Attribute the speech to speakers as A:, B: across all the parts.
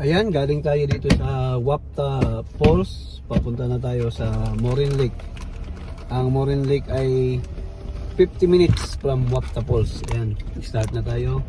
A: Ayan, galing tayo dito sa Wapta Falls. Papunta na tayo sa Morin Lake. Ang Morin Lake ay 50 minutes from Wapta Falls. Ayan, start na tayo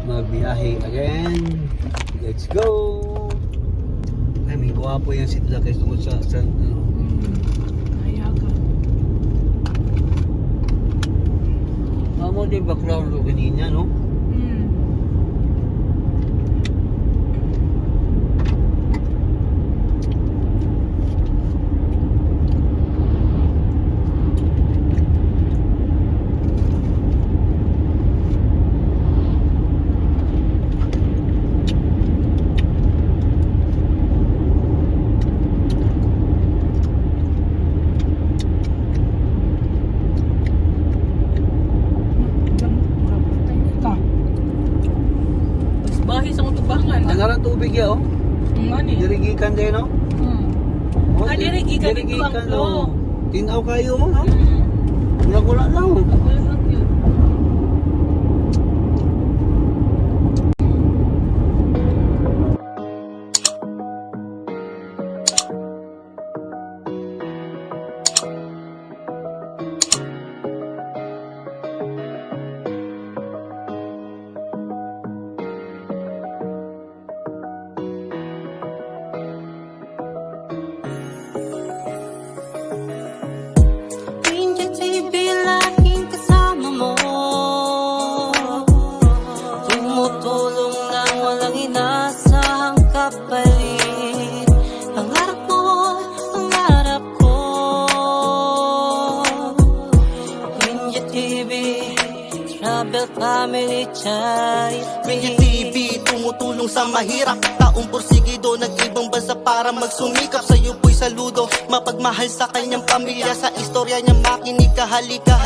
A: magbiyahe again. Let's go! Ay, may guwapo yung sitla guys tungkol sa ano.
B: Ayaga.
A: Amo din background lo kanina, no?
B: Bahay sa kutubangan.
A: Ang tubig ya, oh.
B: Ngani?
A: Dirigikan din, no? Oh,
B: Dirigikan dito ang flow.
A: Tinaw kayo, no? Wala lang.
B: Wala lang yun.
C: Family Chat Ringgit TV, tumutulong sa mahirap. Taong porsigido, nag-ibang bansa para magsumikap. Sa'yo po'y saludo, mapagmahal sa kanyang pamilya. Sa istorya niya makinig ka, halika.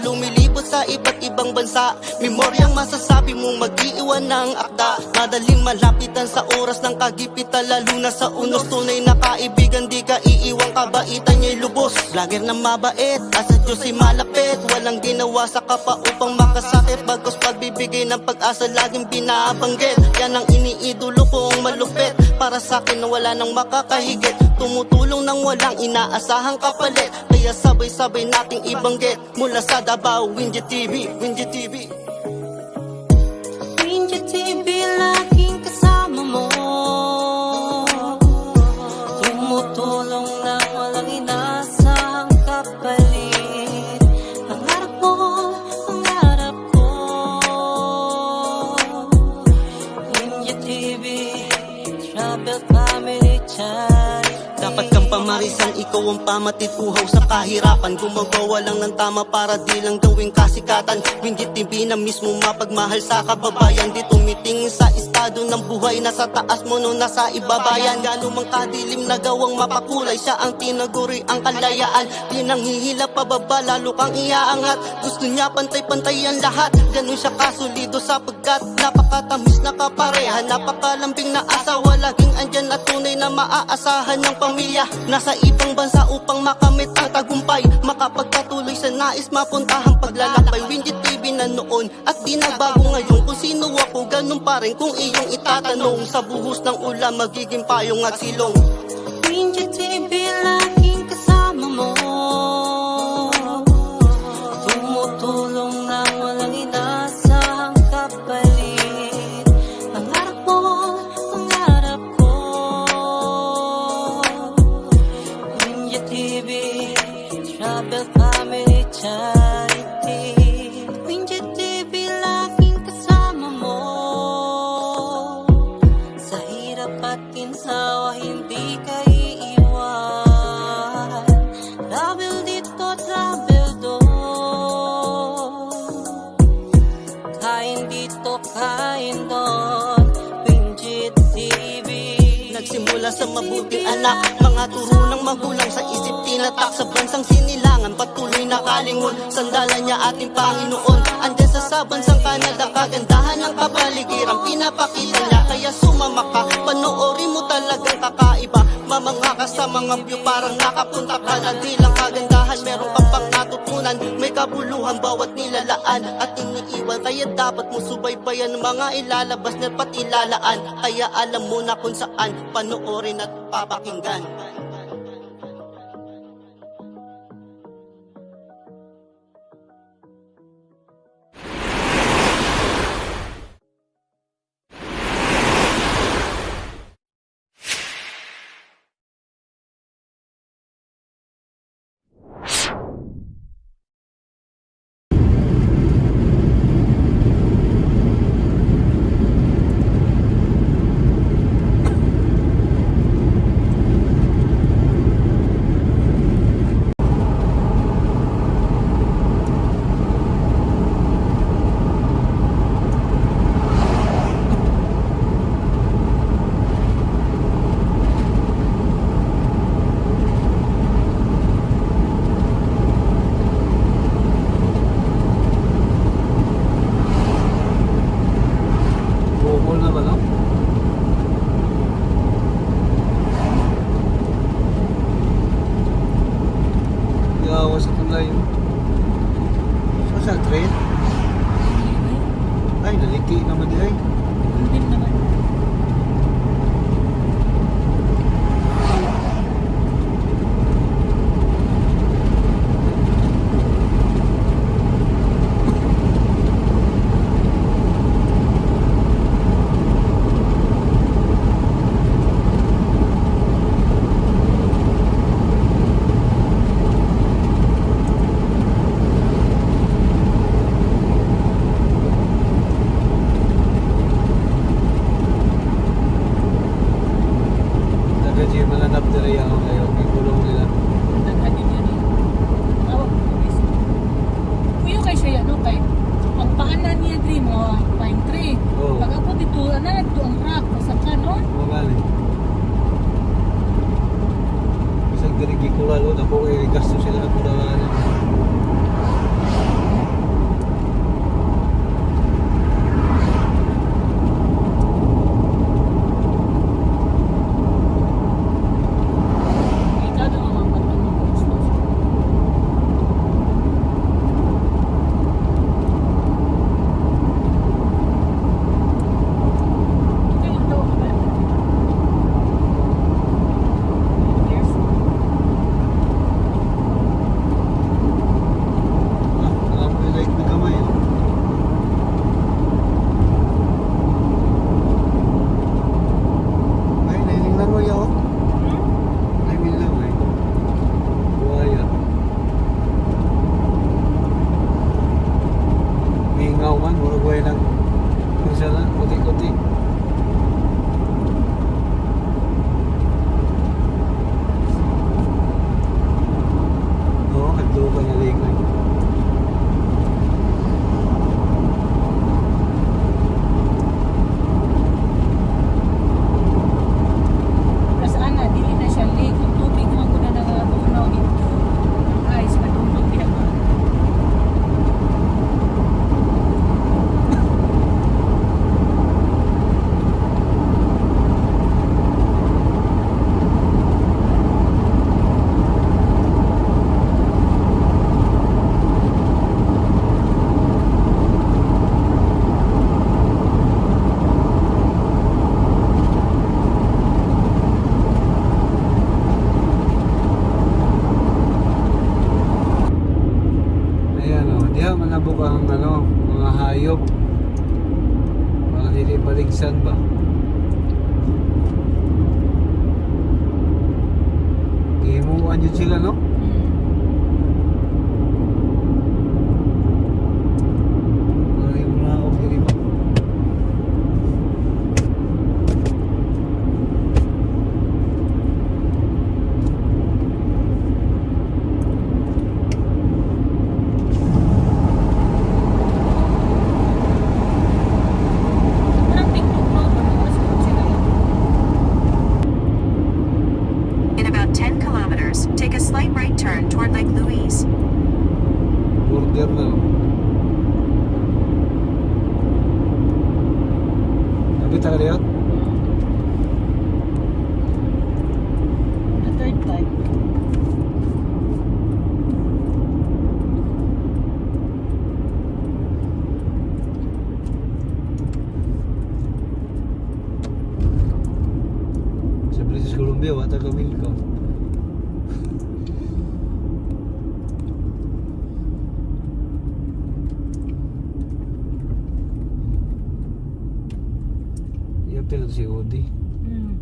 C: Lumilibot sa iba't ibang bansa. Memoryang masasabi mong mag-iiwan ng akda. Madaling malapitan sa oras ng kagipitan, lalo na sa unos. Tunay na kaibigan, di ka iiwang, kabaitan niya'y lubos. Vlogger na mabait, asa Diyos'y malapit. Walang ginawa sa kapwa upang makasakit. Bagos pagbibigay ng pag-asa, laging binabanggit. Yan ang iniidolo kong malupit. Para sa'kin na wala nang makakahigit. Tumutulong nang walang inaasahang kapalit. Kaya sabay-sabay nating ibanggit. Mula sa Davao, Ringgit TV, Ringgit TV. Ringgit TV, laging kasama mo. Tumutulong nang walang inaasahang kapalit. Pangarap mo, pangarap ko. Ringgit TV, Travel Family Chat. Dapat kang pamarisan, ikaw ang pamatid, uhaw sa kahirapan. Gumagawa lang ng tama para di lang gawing kasikatan. Ringgit TV na mismo mapagmahal sa kababayan. Di tumitingin sa estado ng buhay, nasa taas mo no nasa ibabayan. Gano'n mang kadilim na gawang mapakulay, siya ang tinaguri ang kalayaan. Di nang hihila pababa, lalo kang iaangat. Gusto niya pantay-pantay ang lahat. Gano'n siya kasulido sapagkat napakatamis na kapareha. Napakalambing na asawa, laging andyan at tunay na maaasahan ng pamilya. Nasa ibang bansa upang makamit ang tagumpay, makapagpatuloy sa nais mapuntahang paglalakbay. Ringgit TV na noon at di nagbago ngayon. Kung sino ako, ganun pa rin kung iyong itatanong. Sa buhos ng ulam, magiging payong at silong. Ringgit TV, laging kasama mo. Tumutulong na walang inaasahang kapalit. Pangarap mo, pangarap ko. Ringgit TV, Travel Family Charity. Ringgit TV, laging kasama mo. Sa hirap at ginhawa, hindi ka iiwan. Travel dito, travel doon. Kain dito, kain doon. Ringgit TV. Nagsimula sa mabuti anak, mga turo ng magulang sa isip tinatak. Sa bansang sinilangan, patuloy na kalingon. Sandalan niya ating Panginoon. Andyan sa bansang Canada, kagandahan ng kapaligiran pinapakita niya. Kaya sumama ka, panoorin mo talagang kakaiba. Mamanga ka sa mga view, parang nakapunta ka na. Di lang kagandahan, meron kang pang natutunan. May kabuluhan bawat nilalaan at iniiwan. Kaya Kaya dapat mo subaybayan mga ilalabas na pati ilalaan. Kaya alam mo na kung saan panoorin at papakinggan.
A: Bukol na ba, no? Gawa sa tulay. Sa train? Ay, naliki naman di ay.
B: Hindi naman.
A: Nagaji malanap diri ang kayo. May kulong nila.
B: Naghanin yun eh. Awak ko guys. Kuya kay siya no kay ang paanan niya diri mga pine tree.
A: Oo.
B: Pag ako dito ana dito ang rock pasaka no.
A: Mga gali. Isang diri gikural o. Ako ay gasto sila na kuralan.
B: Ikaw daw ang pagtulong ko gusto. Kayo daw ba? Yes.
A: Alam mo like na kamay. Ay, nailing mo yun. Ay, min lang ay. Buhaya. Mingaw man, mura buhay lang. Kursa lang, kuti-kuti. Oo, nagduo ka na lingay.
B: Kasi ana dili na siya lake ang tubig man ko na nagatunaw dito. Ang ice madungdong diha ba.
A: Ayan o, diha manabok ang ano, mga hayop. Mga dili baligsan ba? Gihimuan yun sila, no? Mga himunaog dili ba?
B: Parang TikTok no, parang sila.
D: In about 10 kilometers, take a slight right turn.
A: Gabi, wata gamil ko. Iyap na si Odi.
B: Hmm.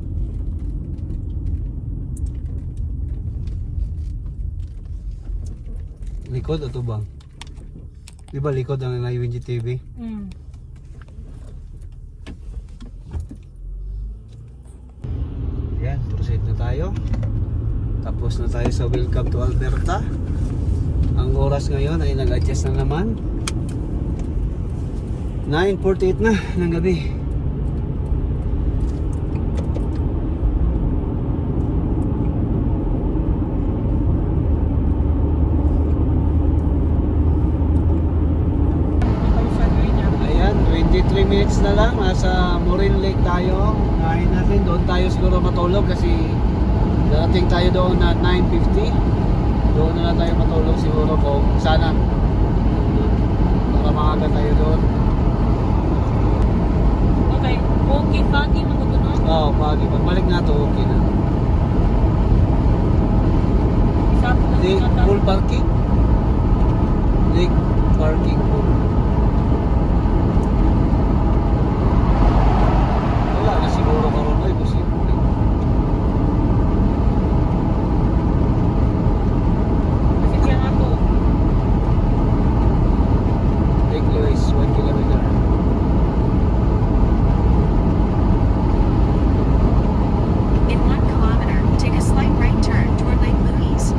A: Likod o bang? Di ba likod ang na-UNG TV?
B: Hmm.
A: Yan, proceed na tayo. Tapos na tayo sa Welcome to Alberta. Ang oras ngayon ay nag-adjust na naman. 9:48 na ng gabi. Ayan, 23 minutes na lang. Nasa Morin Lake tayo. Unahin natin. Doon tayo siguro matulog kasi darating tayo doon at 9:50. Doon na lang tayo matulog siguro kung sana. Para maaga tayo doon.
B: Okay. Okay, pagi magutunan.
A: Oo, pagi. Pagbalik na to, okay na.
B: Sabi ko
A: Lake
B: sa
A: full parking? Lake parking full. Wala na siguro karon ay posible.
B: Kasi kaya nga to.
A: Lake Louise, 1 kilometer.
D: In 1 kilometer, take a slight right turn toward Lake Louise.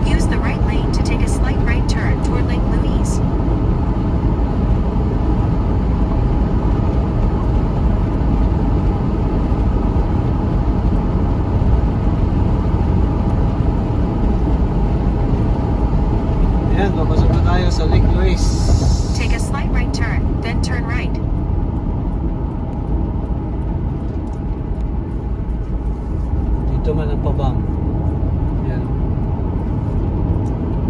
D: Use the right lane to take a slight right turn toward Lake Louise.
A: Ayan, papasok na tayo sa Lake Louise.
D: Take a slight right turn, then turn right.
A: Dito man ang pabang. Ayan.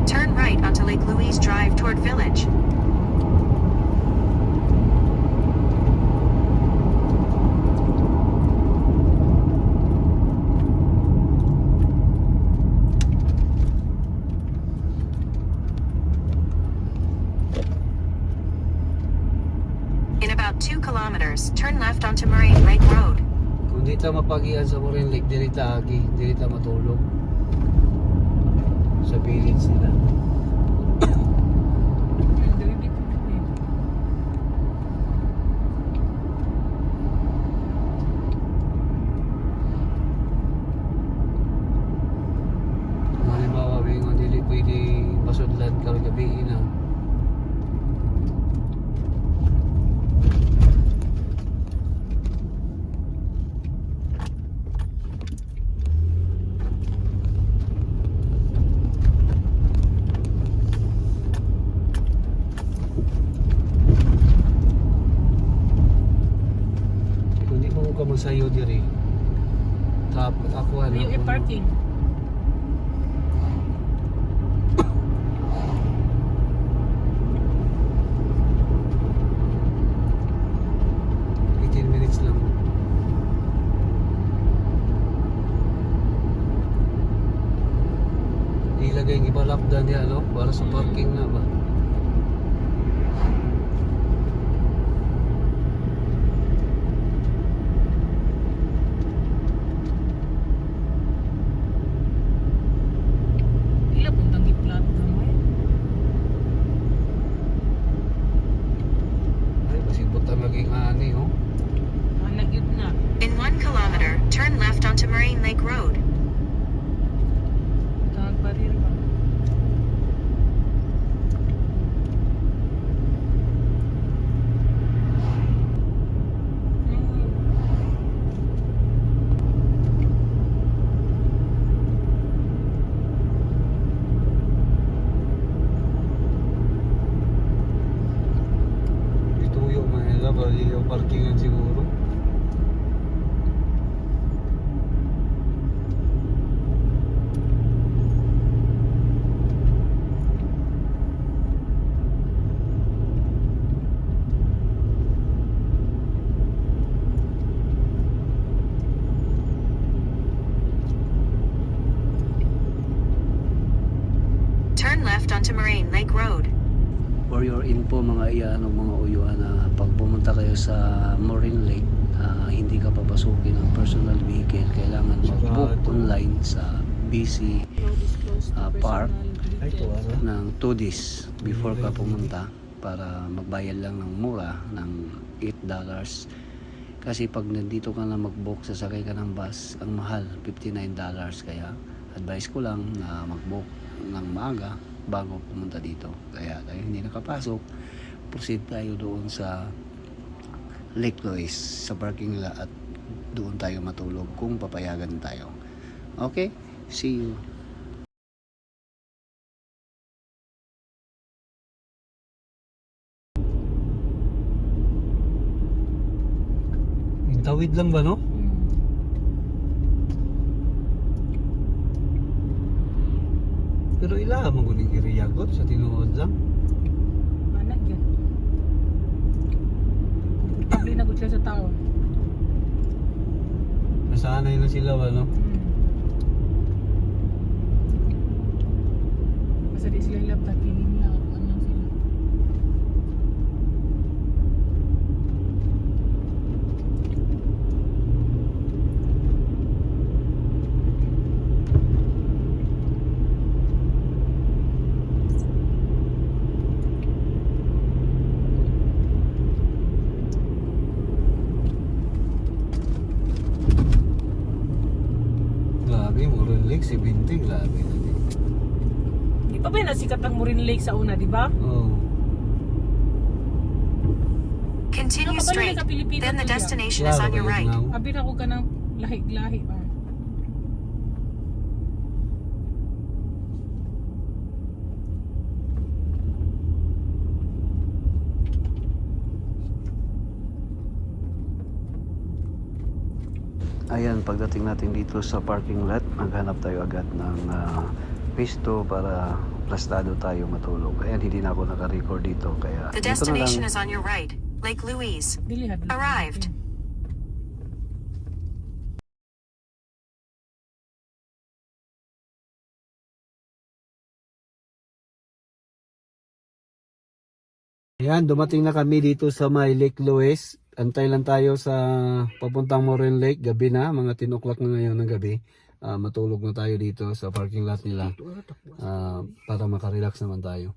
D: Turn right onto Lake Louise Drive toward Village. In about 2 kilometers, turn left onto Moraine Lake Road.
A: Kung di ta mapagian sa Morin Lake, dili ta agi, dili ta matulog. Sa village nila. Halimbawa, bingon dili pwede masudlan karong gabi na. Kung di mo ka masayo diri. Tap ako ano.
B: Yung i-parking. Minutes lang. Ilagay yung ibalapdan niya, no? Para sa parking na ba? Ila puntang giplat gamay.
A: Ay, masibot na maging ani, oh.
B: Anak yun na.
D: In 1 kilometer, turn left onto Moraine Lake Road.
B: Tawag pa rin ba?
A: Ituyo man nila, bali yung parkingan siguro.
D: Turn left onto Moraine Lake Road.
A: For your info mga iyan o mga uyuan na pag pumunta kayo sa Moraine Lake, hindi ka papasukin ng personal vehicle. Kailangan mag-book online sa BC Park ng 2 days before ka pumunta para magbayad lang ng mura ng $8. Kasi pag nandito ka na mag-book, sasakay ka ng bus, ang mahal, $59. Kaya advice ko lang na mag-book ng maaga bago pumunta dito. Kaya tayo hindi nakapasok, proceed tayo doon sa Lake Louise sa parking lot at doon tayo matulog kung papayagan tayo. Okay? See you. Tawid lang ba, no? Pero ila mo guning iriyagot sa tinuod lang.
B: Anak yan. Komportable na gud siya sa tao.
A: Nasanay na sila ba, no?
B: Basta di sila hilap takiling na ano sila.
A: Grabe, Moraine Lake, 70, grabe na din.
B: Di pa ba nasikat ang Moraine Lake sa una, di ba?
A: Oh.
D: Continue
B: Ano ka ba
D: straight.
B: sa Pilipinas
D: Then the
B: to,
D: destination is on your right.
B: Abi na ko ka ng lahi-lahi ba?
A: Ayan, pagdating natin dito sa parking lot, maghanap tayo agad ng pisto para plastado tayo matulog. Ayan, hindi na ako naka-record dito. Kaya
D: The
A: dito na
D: destination
A: lang.
D: is on your right. Lake Louise.
B: Dili hadlok.
D: Arrived.
A: Ayan, dumating na kami dito sa may Lake Louise. Antay lang tayo sa papuntang Moraine Lake. Gabi na, mga 10 o'clock na ngayon ng gabi. Matulog na tayo dito sa parking lot nila para makarelax naman tayo.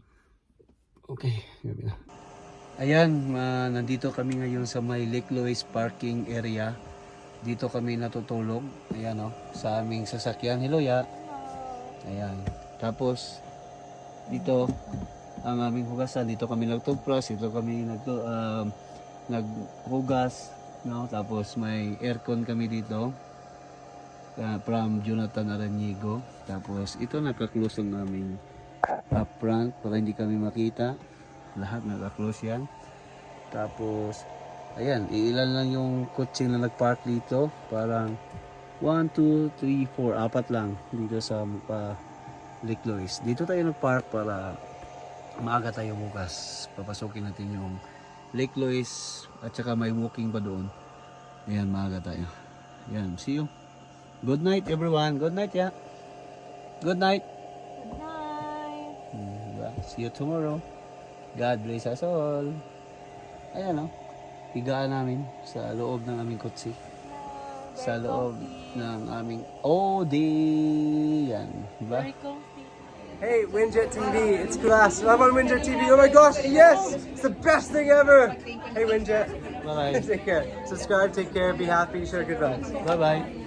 A: Okay, gabi na. Ayan, nandito kami ngayon sa may Lake Louise parking area. Dito kami natutulog. Ayan o, sa aming sasakyan. Hello ya. Ayan. Tapos, dito ang aming hugasan. Dito kami nagtoothbrush. Dito kami naghugas. No? Tapos may aircon kami dito. From Jonathan Aranigo. Tapos ito naka-close ang aming up front para hindi kami makita. Lahat naka-close yan. Tapos ayan, ilan lang yung kotse na nagpark dito. Parang 1, 2, 3, 4, apat lang dito sa Lake Louise. Dito tayo nagpark para maaga tayo bukas. Papasukin natin yung Lake Louise at saka may walking pa doon. Ayan, maaga tayo. Ayan, see you. Good night everyone. Good night, yeah. Good night.
B: Good night.
A: See you tomorrow. God bless us all. Ayan o. Higaan namin sa loob ng aming kotse. Sa loob ng aming OD. Yan. Diba?
B: Very comfy.
E: Hey, Windjet TV, it's Kulas. I'm on Windjet TV. Oh my gosh, yes! It's the best thing ever! Hey, Windjet.
A: Bye-bye.
E: Take care. Subscribe, take care, be happy, share good vibes.
A: Bye-bye.